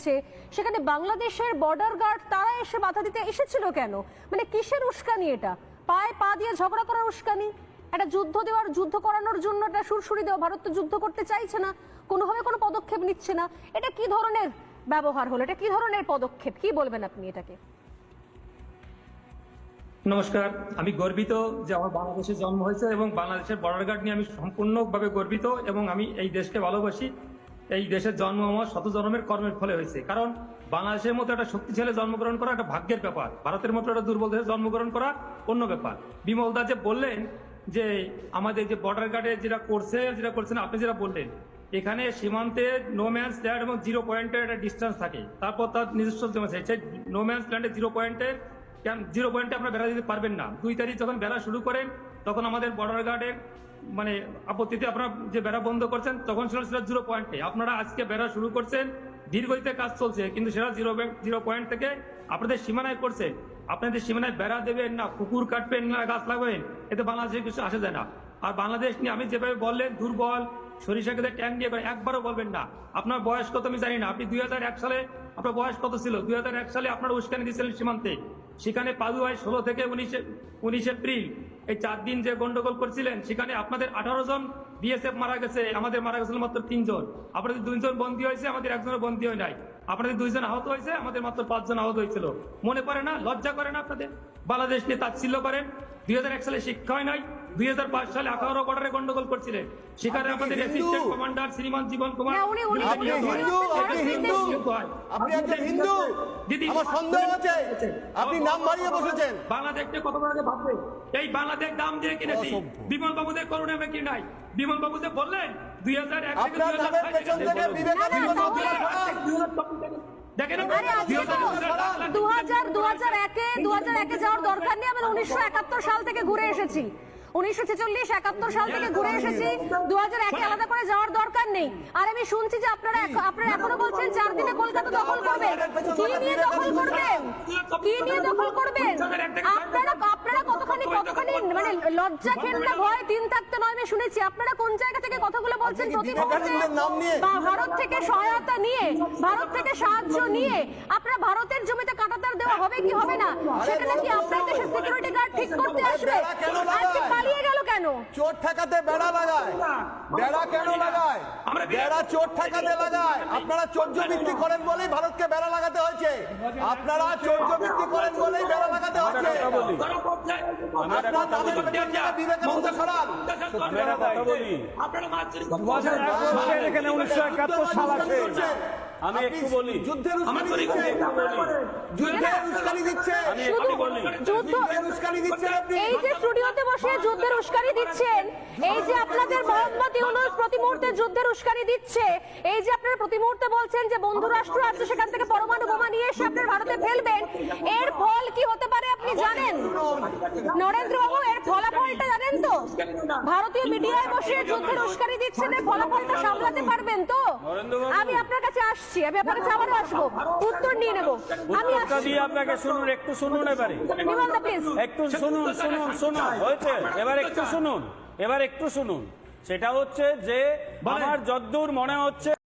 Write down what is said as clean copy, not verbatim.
দিচ্ছে, সেখানে বাংলাদেশের বর্ডার গার্ড তারা এসে বাধা দিতে এসেছিল কেন? মানে কিসের উস্কানি এটা? পায়ে পা দিয়ে ঝগড়া করার উস্কানি? একটা যুদ্ধ করানোর জন্য একটা সুরসুরি দেওয়া? ভারত তো যুদ্ধ করতে চাইছে না, কোনোভাবে কোনো পদক্ষেপ নিচ্ছে না। এটা কি ধরনের ব্যবহার হলো? এটা কি ধরনের পদক্ষেপ? কি বলবেন আপনি এটাকে? নমস্কার, আমি গর্বিত যে আমার বাংলাদেশে জন্ম হয়েছে এবং বাংলাদেশের বর্ডার গার্ড নিয়ে আমি সম্পূর্ণভাবে গর্বিত এবং আমি এই দেশকে ভালোবাসি। এই দেশের জন্ম আমার শত জন্মের কর্মের ফলে হয়েছে। কারণ বাংলাদেশের মতো একটা শক্তিশালী জন্মগ্রহণ করা একটা ভাগ্যের ব্যাপার, ভারতের মতো একটা দুর্বল দেশে জন্মগ্রহণ করা অন্য ব্যাপার। বিমল দা যে বললেন যে আমাদের যে বর্ডার গার্ডে যেটা করছেন আপনি যেটা বললেন, এখানে সীমান্তে নো ম্যান্স ল্যান্ড এবং 0 পয়েন্টের একটা ডিস্টেন্স থাকে, তারপর তার নিজস্ব জমা সেই নো ম্যান্স ল্যান্ডে 0 পয়েন্টের 0 পয়েন্টে আপনারা বেড়া দিতে পারবেন না। 2 তারিখ যখন বেড়া শুরু করেন তখন আমাদের বর্ডার গার্ডের মানে আপত্তিতে আপনারা যে বেড়া বন্ধ করছেন তখন ছিল 0 পয়েন্টে। আপনারা আজকে বেড়া শুরু করছেন, দীর্ঘদিতে কাজ চলছে, কিন্তু সেটা 0 পয়েন্ট থেকে আপনাদের সীমানায় করছে। আপনাদের সীমানায় বেড়া দেবেন না, পুকুর কাটবেন না, গাছ লাগাবেন, এতে বাংলাদেশে কিছু আসে যায় না। আর বাংলাদেশ নিয়ে আমি যেভাবে বললেন দুর্বল, সরিষা খেতে ট্যাঙ্ক দিয়ে করে, একবারও বলবেন না। আপনার বয়স কত আমি জানি না, আপনি 2001 সালে আপনার বয়স কত ছিল? 2001 সালে আপনার উস্কানি দিয়েছিলেন সীমান্তে, সেখানে পাদুয়ায় 16 থেকে 19 এপ্রিল এই 4 দিন যে গন্ডগোল করছিলেন, সেখানে আপনাদের 18 জন বিএসএফ মারা গেছে, আমাদের মারা গেছিল মাত্র 3 জন। আপনাদের 2 জন বন্দী হয়েছে, আমাদের 1 জনের বন্দী হয় নাই। আপনাদের 2 জন আহত হয়েছে, আমাদের মাত্র 5 জন আহত হয়েছিল। মনে পড়ে না? লজ্জা করে না আপনাদের? বাংলাদেশ নিয়ে তাচ্ছিল্য করেন। 2001 সালে শিক্ষা হয় নাই, 2005 সালে আখাউড়া বর্ডারে গন্ডগোল করছিলেন, সেখানে আমাদের অ্যাসিস্ট্যান্ট কমান্ডার শ্রীমান জীবন কুমার বাংলাদেশকে কত বড় ভাববে? এই বাংলাদেশ দাম দিয়ে কিনেছি, বিমল বাবুদের করুণে আমরা কিনে নাই। বিমল বাবুদের বললেন 2001 থেকে 2001-এ যাওয়ার দরকার নেই। আমরা 1971 সাল থেকে ঘুরে এসেছি, 1946-71 সাল থেকে ঘুরে এসেছি। 2001-এ আলাদা করে যাওয়ার দরকার নেই। আর আমি শুনছি যে আপনারা এখনো বলছেন 4 দিনে কলকাতা দখল করবেন। কি নিয়ে দখল করবেন? কি নিয়ে দখল করবেন? আপনারা কতখানি মানে লজ্জা ঘেন্না ভয় দিন থাকতে নয়। আমি শুনেছি আপনারা কোন জায়গা থেকে কথাগুলো বলছেন, প্রতি মুহূর্তে ভারত থেকে সহায়তা নিয়ে, ভারত থেকে সাহায্য নিয়ে আপনারা ভারতের জমিতে কাঁটাতার দেওয়া হবে কি হবে না, সেখানে কি আপনার দেশের সিকিউরিটি গার্ড ঠিক করতে আসবে? আজকে পালিয়ে গেল কেন? চোট ঠেকাতে বেড়া লাগায়। বেড়া কেন লাগায়? বেড়া চোট ঠেকাতে লাগায়। আপনারা চৌর্য বৃদ্ধি করেন বলেই ভারতকে বেড়া লাগাতে হয়েছে। আপনারা চৌর্য বৃদ্ধি করেন বলেই বেড়া লাগাতে হয়েছে। আমি একটু বলি, যুদ্ধের উস্কানি দিচ্ছেন। এই যে স্টুডিওতে বসে যুদ্ধের উস্কানি দিচ্ছেন, এই যে আপনাদের মোহাম্মদ ইউনূস প্রতি মুহূর্তে যুদ্ধের উস্কানি দিচ্ছে, এই যে আপনারা প্রতি মুহূর্তে বলছেন যে বন্ধু রাষ্ট্র আছে সেখান থেকে পরমাণু বোমা নিয়ে এসে আপনার ভারতে ফেলবেন, এর ফল কি হতে পারে আপনি জানেন? নরেন্দ্র বাবু, এর ফলাফলটা জানেন তো? ভারতীয় মিডিয়ায় বসে যুদ্ধের উস্কানি দিচ্ছেন, এর ফলাফলটা সামলাতে পারবেন তো? আমি আপনার কাছে আসছি, আমি আপনার কাছে আবারও আসবো, উত্তর নিয়ে নেবো। আমি আপনাকে শুনুন, একটু শুনুন, এবারে একটু শুনুন, হয়েছে? এবার একটু শুনুন। সেটা হচ্ছে যে আমার যদ্দূর মনে হচ্ছে